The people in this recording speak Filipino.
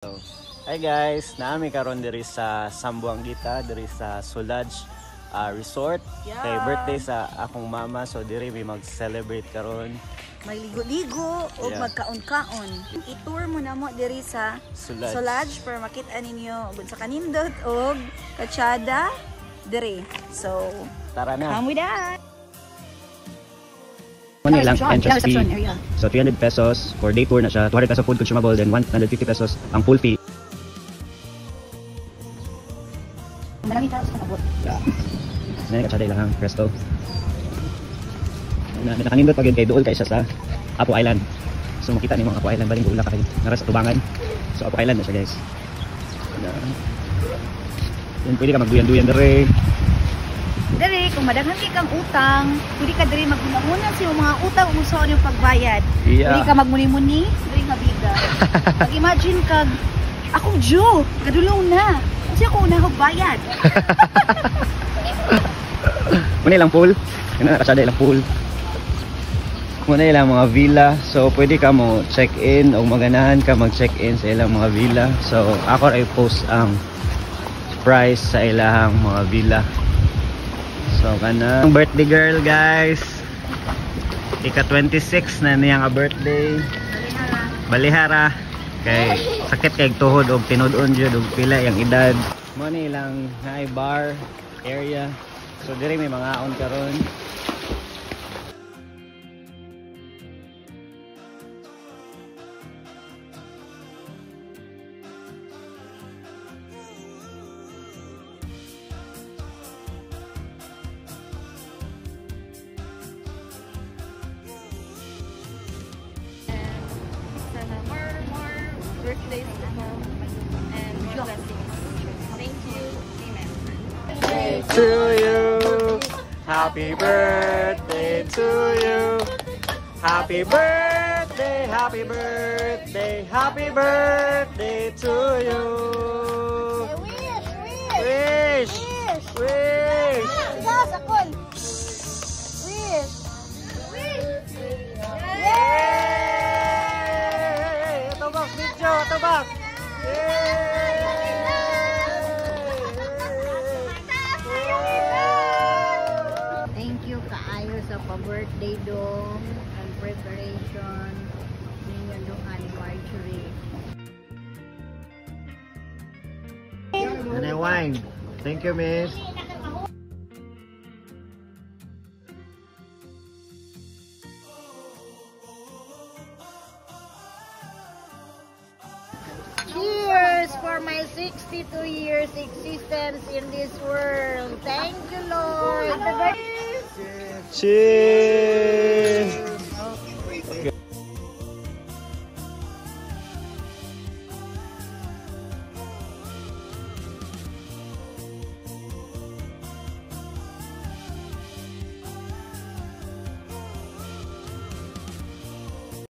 So, hi guys, naami karon diri sa Sambuangita, diri sa Sulaj Resort. Yeah. Kay birthday sa akong mama, so diri may mag-celebrate karon. May ligo-ligo o Yeah. magkaon-kaon. I-tour mo na mo diri sa Sulaj. Sulaj para makita ninyo ug sa kanindot og Kachada diri. So, Tara na. come with us. Money lang entrance fee. So 300 pesos for day tour na siya. 200 pesos food consumable, then 150 pesos ang pool fee. Maraming tao sa kabot. Yeah. Nanay ka lang ang presto. Nakanindot pag yun kay dool kay siya sa Apo Island. So makita niyo mga Apo Island baling ula ka kay nara sa tubangan. So Apo Island na siya guys. Yan pwede ka magduyan-duyan dere. Diri, kung madaghan kang utang, pwede ka diri magmuna sa mga utang ug sa yung pagbayad. Yeah. Pwede ka magmuni-muni, diri nga biga. Pag-imagine kag akong Joe, kadulong na. Kasi ako unahog bayad. Muna ilang pool. Yan na nakasada ilang pool. Muna ilang mga villa. So pwede ka mo check-in o maganahan ka mag-check-in sa ilang mga villa. So ako ay post ang price sa ilang mga villa. So kanang birthday girl guys. Ika 26 na niya nga birthday. Balihara. Kay sakit kay tuhod og tinud-on jud og pila yang edad. Mo ni ilang high bar area. So diri may mga aon karon. More birthdays to come and more blessings. Thank you. Amen. To you. Happy birthday to you. Happy birthday, happy birthday, happy birthday to you. Wish. Wish. Yay! Tabak video, tabak. Thank you kaayo sa pa-birthday dong and preparation ninyo dong ani Marjorie. Nanay wine. Thank you, miss. Cheers for my 62 years existence in this world. Thank you, Lord. Cheers.